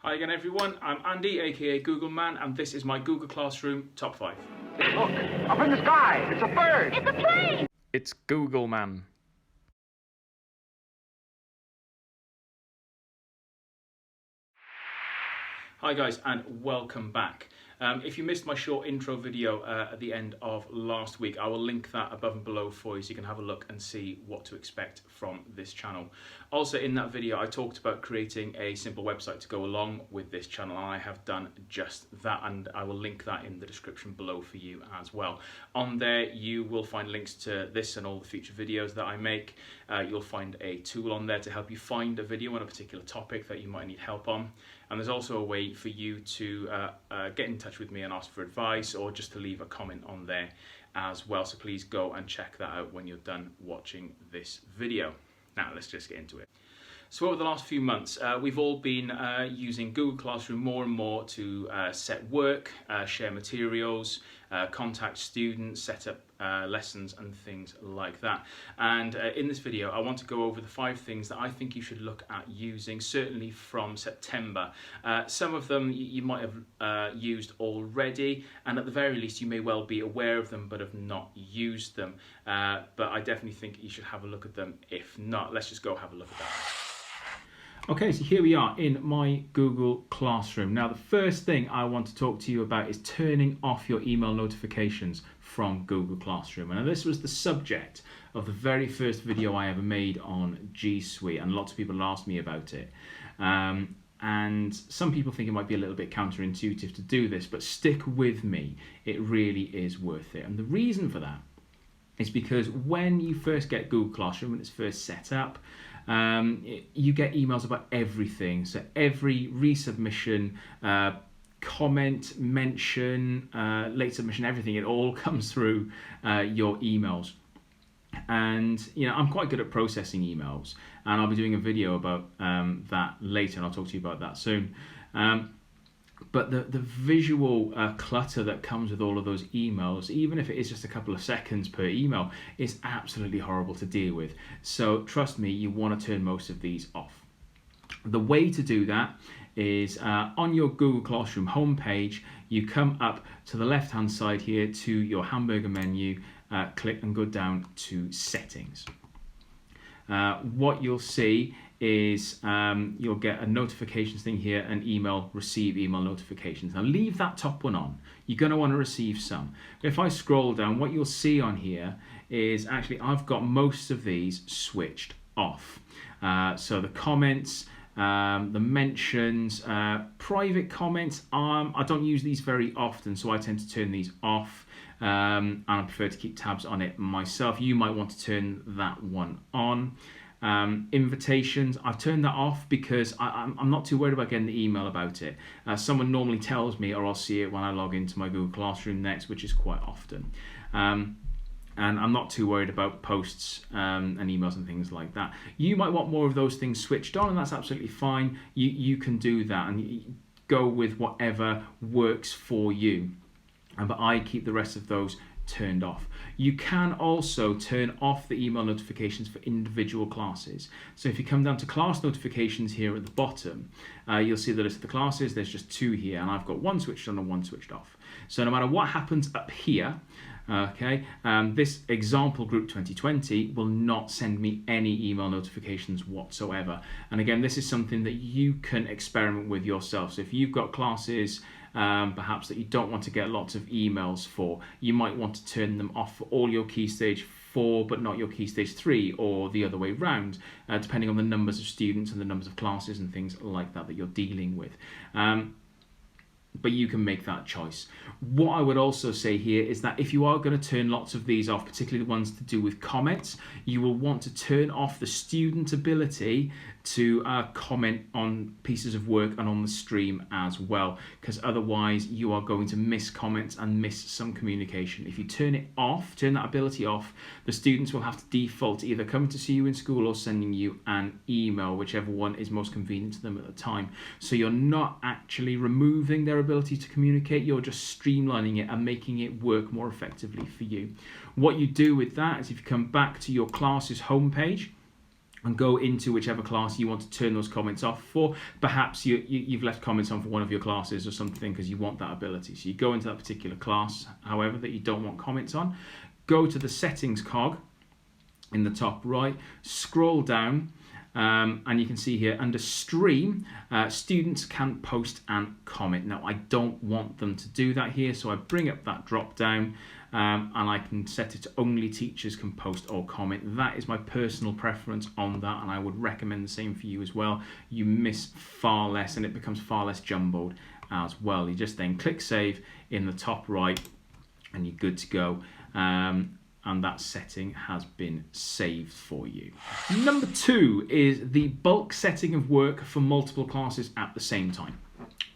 Hi again everyone, I'm Andy aka Googleman and this is my Google Classroom Top 5. Look, up in the sky, it's a bird! It's a plane! It's Googleman. Hi guys and welcome back. If you missed my short intro video at the end of last week, I will link that above and below for you so you can have a look and see what to expect from this channel. Also in that video I talked about creating a simple website to go along with this channel, and I have done just that, and I will link that in the description below for you as well. On there you will find links to this and all the future videos that I make. You'll find a tool on there to help you find a video on a particular topic that you might need help on. And there's also a way for you to get in touch with me and ask for advice, or just to leave a comment on there as well. So please go and check that out when you're done watching this video. Now let's just get into it. So over the last few months, we've all been using Google Classroom more and more to set work, share materials, contact students, set up lessons and things like that. And in this video, I want to go over the 5 things that I think you should look at using, certainly from September. Some of them you might have used already, and at the very least you may well be aware of them but have not used them. But I definitely think you should have a look at them. If not, let's just go have a look at that. Okay, so here we are in my Google Classroom. Now the first thing I want to talk to you about is turning off your email notifications from Google Classroom. And this was the subject of the very first video I ever made on G Suite, and lots of people asked me about it. And some people think it might be a little bit counterintuitive to do this, but stick with me, it really is worth it. And the reason for that is because when you first get Google Classroom, when it's first set up, you get emails about everything. So every resubmission, comment, mention, late submission, everything, it all comes through your emails. And you know, I'm quite good at processing emails, and I'll be doing a video about that later, and I'll talk to you about that soon. But the visual clutter that comes with all of those emails, even if it is just a couple of seconds per email, is absolutely horrible to deal with. So trust me, you want to turn most of these off. The way to do that is on your Google Classroom homepage, you come up to the left hand side here to your hamburger menu, click and go down to settings. What you'll see is you'll get a notifications thing here, and receive email notifications. Now leave that top one on. You're going to want to receive some. If I scroll down, what you'll see on here is actually I've got most of these switched off. So the comments, the mentions, private comments, I don't use these very often, so I tend to turn these off. And I prefer to keep tabs on it myself. You might want to turn that one on. Invitations, I've turned that off because I'm not too worried about getting the email about it. Someone normally tells me, or I'll see it when I log into my Google Classroom next, which is quite often. And I'm not too worried about posts and emails and things like that. You might want more of those things switched on, and that's absolutely fine. You can do that and go with whatever works for you. But I keep the rest of those turned off. You can also turn off the email notifications for individual classes. So if you come down to class notifications here at the bottom, you'll see the list of the classes. There's just 2 here, and I've got 1 switched on and 1 switched off. So no matter what happens up here, okay, this example group 2020 will not send me any email notifications whatsoever. And again, this is something that you can experiment with yourself. So if you've got classes perhaps that you don't want to get lots of emails for, you might want to turn them off for all your Key Stage 4 but not your Key Stage 3, or the other way round, depending on the numbers of students and the numbers of classes and things like that you're dealing with. But you can make that choice. What I would also say here is that if you are going to turn lots of these off, particularly the ones to do with comments, you will want to turn off the student ability to comment on pieces of work and on the stream as well, because otherwise you are going to miss comments and miss some communication. If you turn it off, turn that ability off, the students will have to default to either coming to see you in school or sending you an email, whichever one is most convenient to them at the time. So you're not actually removing their ability to communicate, you're just streamlining it and making it work more effectively for you. What you do with that is if you come back to your classes homepage, and go into whichever class you want to turn those comments off for. Perhaps you've left comments on for one of your classes or something because you want that ability. So you go into that particular class, however, that you don't want comments on, go to the settings cog in the top right, scroll down, and you can see here under stream, students can post and comment. Now I don't want them to do that here, so I bring up that drop down, and I can set it to only teachers can post or comment. That is my personal preference on that, and I would recommend the same for you as well. You miss far less and it becomes far less jumbled as well. You just then click save in the top right and you're good to go. And that setting has been saved for you. Number 2 is the bulk setting of work for multiple classes at the same time.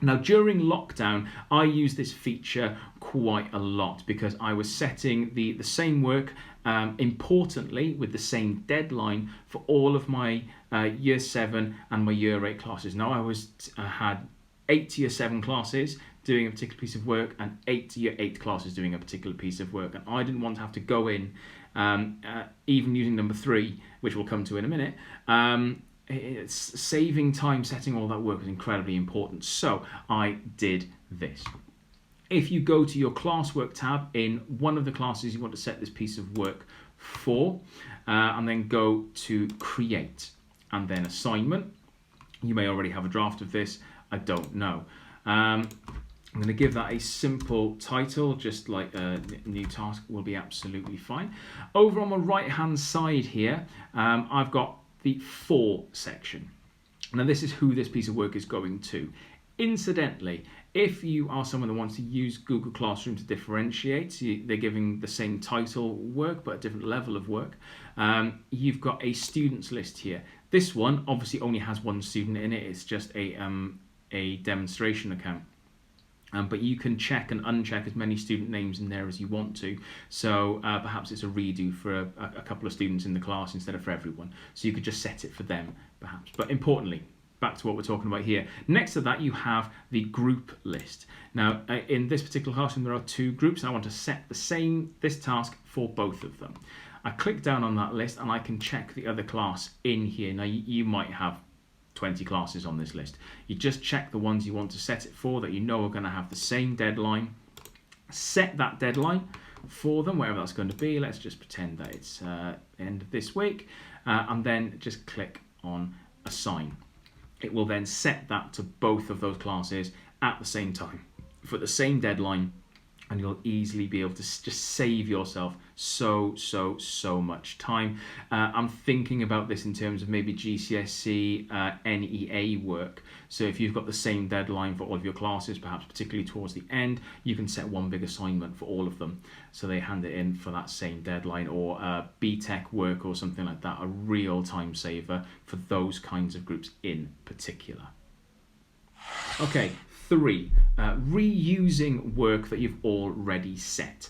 Now during lockdown, I used this feature quite a lot because I was setting the same work, importantly with the same deadline for all of my year 7 and my year 8 classes. Now I had 8 year 7 classes doing a particular piece of work and 8 year 8 classes doing a particular piece of work, and I didn't want to have to go in, even using number 3, which we'll come to in a minute. It's saving time setting all that work is incredibly important, so I did this. If you go to your classwork tab in one of the classes you want to set this piece of work for, and then go to create and then assignment. You may already have a draft of this, I don't know. I'm going to give that a simple title, just like a new task will be absolutely fine. Over on the right hand side here, I've got the for section. Now this is who this piece of work is going to. Incidentally, if you are someone that wants to use Google Classroom to differentiate, they're giving the same title work but a different level of work, you've got a students list here. This one obviously only has one student in it, it's just a demonstration account. But you can check and uncheck as many student names in there as you want to. So perhaps it's a redo for a couple of students in the class instead of for everyone. So you could just set it for them, perhaps. But importantly, back to what we're talking about here. Next to that, you have the group list. Now, in this particular classroom, there are 2 groups. And I want to set this task for both of them. I click down on that list and I can check the other class in here. Now, you might have 20 classes on this list. You just check the ones you want to set it for that you know are going to have the same deadline. Set that deadline for them, wherever that's going to be. Let's just pretend that it's end of this week, and then just click on assign. It will then set that to both of those classes at the same time for the same deadline, and you'll easily be able to just save yourself so much time. I'm thinking about this in terms of maybe GCSE, NEA work. So if you've got the same deadline for all of your classes, perhaps particularly towards the end, you can set one big assignment for all of them. So they hand it in for that same deadline, or BTEC work or something like that, a real time saver for those kinds of groups in particular. Okay. 3, reusing work that you've already set.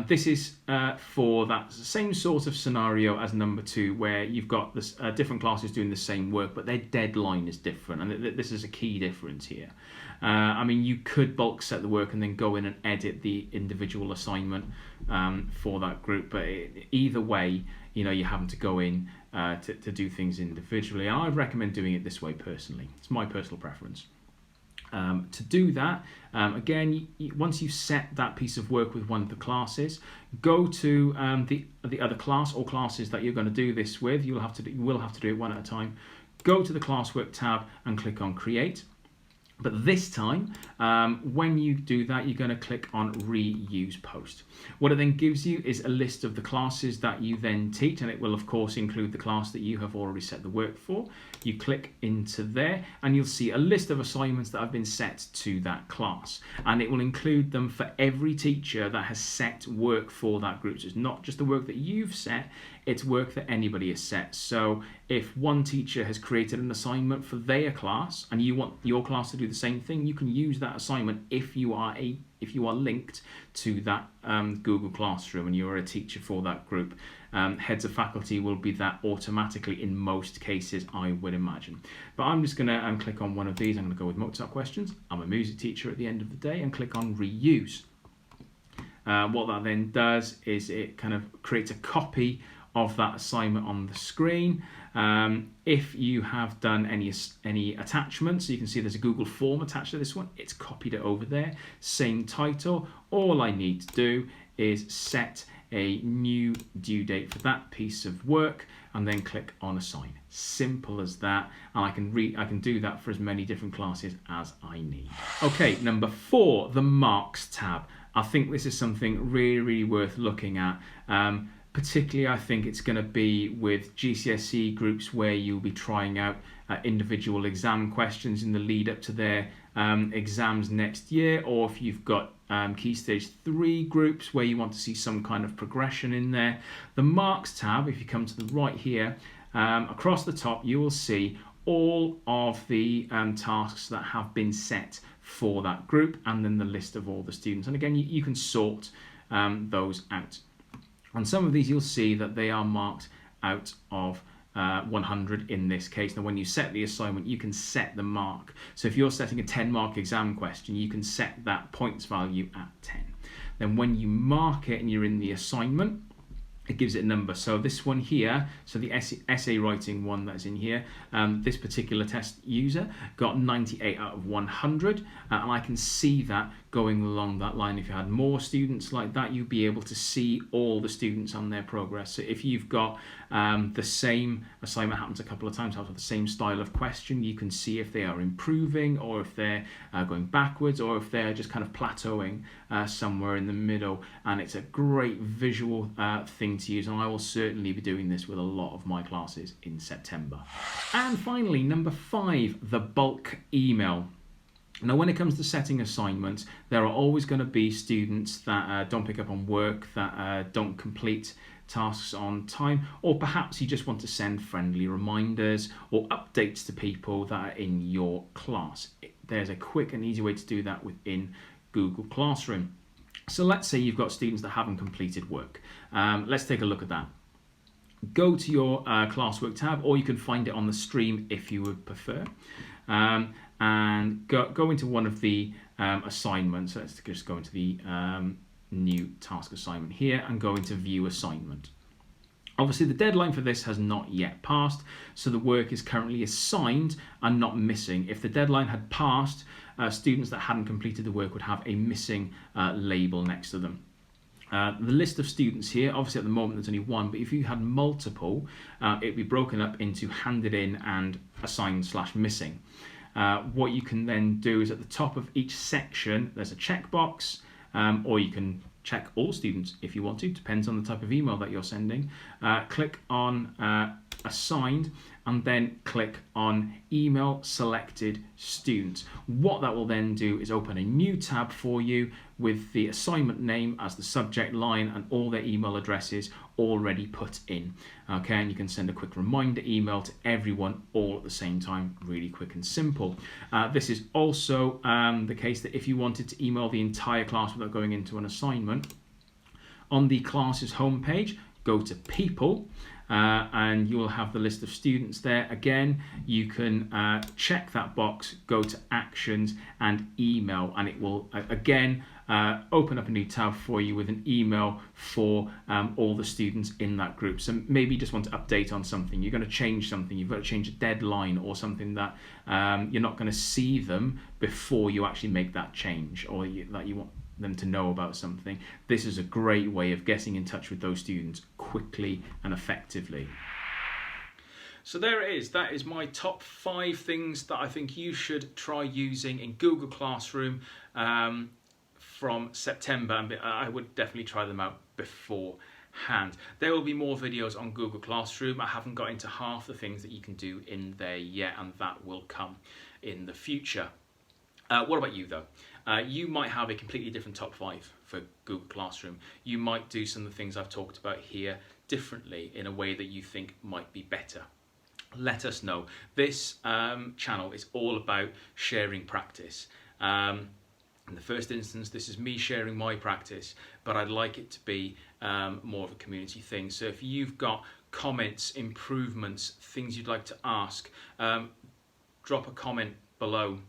This is for that same sort of scenario as number 2, where you've got this, different classes doing the same work, but their deadline is different, and this is a key difference here. I mean, you could bulk set the work and then go in and edit the individual assignment for that group, but either way, you're having to go in to do things individually. I'd recommend doing it this way personally. It's my personal preference. To do that, again, once you've set that piece of work with one of the classes, go to the other class or classes that you're going to do this with. You will have to do it one at a time. Go to the classwork tab and click on create. But this time, when you do that, you're going to click on reuse post. What it then gives you is a list of the classes that you then teach, and it will of course include the class that you have already set the work for. You click into there and you'll see a list of assignments that have been set to that class, and it will include them for every teacher that has set work for that group. So it's not just the work that you've set, it's work that anybody has set. So if one teacher has created an assignment for their class and you want your class to do the same thing, you can use that assignment if you are linked to that Google Classroom and you're a teacher for that group. Heads of faculty will be that automatically in most cases, I would imagine. But I'm just going to click on one of these. I'm going to go with Mozart questions. I'm a music teacher at the end of the day, and click on reuse. What that then does is it kind of creates a copy of that assignment on the screen. If you have done any attachments, you can see there's a Google form attached to this one. It's copied it over there, same title. All I need to do is set a new due date for that piece of work and then click on assign. Simple as that, and I can do that for as many different classes as I need. Okay, number 4, the marks tab. I think this is something really worth looking at. Particularly, I think it's going to be with GCSE groups where you'll be trying out individual exam questions in the lead up to their exams next year, or if you've got Key Stage 3 groups where you want to see some kind of progression in there. The Marks tab, if you come to the right here, across the top you will see all of the tasks that have been set for that group, and then the list of all the students. And again, you can sort those out. On some of these you'll see that they are marked out of 100 in this case. Now when you set the assignment, you can set the mark. So if you're setting a 10-mark exam question, you can set that points value at 10. Then when you mark it and you're in the assignment, it gives it a number. So this one here, so the essay writing one that's in here, this particular test user got 98 out of 100, and I can see that going along that line. If you had more students like that, you'd be able to see all the students on their progress. So if you've got the same assignment happens a couple of times out of the same style of question, you can see if they are improving, or if they're going backwards, or if they're just kind of plateauing somewhere in the middle. And it's a great visual thing to use, and I will certainly be doing this with a lot of my classes in September. And finally, number 5, the bulk email. Now when it comes to setting assignments, there are always going to be students that don't pick up on work, that don't complete tasks on time, or perhaps you just want to send friendly reminders or updates to people that are in your class. There's a quick and easy way to do that within Google Classroom. So let's say you've got students that haven't completed work. Let's take a look at that. Go to your classwork tab, or you can find it on the stream if you would prefer. And go into one of the assignments. Let's just go into the new task assignment here and go into view assignment. Obviously the deadline for this has not yet passed, so the work is currently assigned and not missing. If the deadline had passed, students that hadn't completed the work would have a missing label next to them. The list of students here, obviously at the moment there's only one, but if you had multiple, it'd be broken up into handed in and assigned/missing. What you can then do is at the top of each section there's a checkbox, or you can check all students if you want to, depends on the type of email that you're sending. Click on assigned and then click on email selected students. What that will then do is open a new tab for you with the assignment name as the subject line and all their email addresses already put in. Okay, and you can send a quick reminder email to everyone all at the same time, really quick and simple. This is also the case that if you wanted to email the entire class without going into an assignment, on the classes homepage, go to people, and you will have the list of students there. Again, you can check that box, go to actions and email, and it will again open up a new tab for you with an email for all the students in that group. So maybe you just want to update on something, you're going to change something, you've got to change a deadline or something that you're not going to see them before you actually make that change, or that you want them to know about something. This is a great way of getting in touch with those students quickly and effectively. So there it is. That is my top 5 things that I think you should try using in Google Classroom from September, and I would definitely try them out beforehand. There will be more videos on Google Classroom. I haven't got into half the things that you can do in there yet, and that will come in the future. What about you though? You might have a completely different top 5 for Google Classroom. You might do some of the things I've talked about here differently in a way that you think might be better. Let us know. This channel is all about sharing practice. In the first instance, this is me sharing my practice, but I'd like it to be more of a community thing. So if you've got comments, improvements, things you'd like to ask, drop a comment below.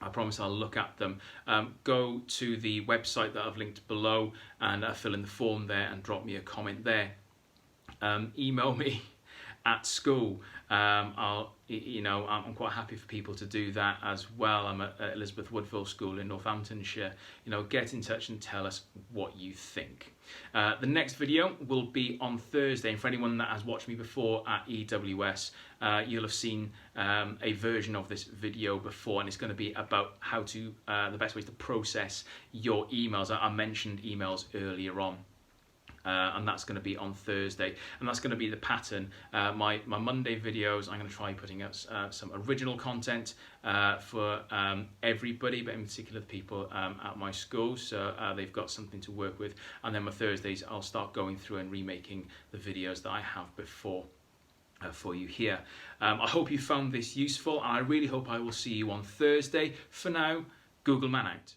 I promise I'll look at them. Go to the website that I've linked below and fill in the form there and drop me a comment there. email me at school. I'm quite happy for people to do that as well. I'm at Elizabeth Woodville School in Northamptonshire. Get in touch and tell us what you think. The next video will be on Thursday, and for anyone that has watched me before at EWS, you'll have seen a version of this video before, and it's going to be about how to the best ways to process your emails. I mentioned emails earlier on. And that's going to be on Thursday, and that's going to be the pattern. My Monday videos, I'm going to try putting out some original content for everybody, but in particular the people at my school, so they've got something to work with. And then my Thursdays, I'll start going through and remaking the videos that I have before for you here. I hope you found this useful, and I really hope I will see you on Thursday. For now, Googleman out.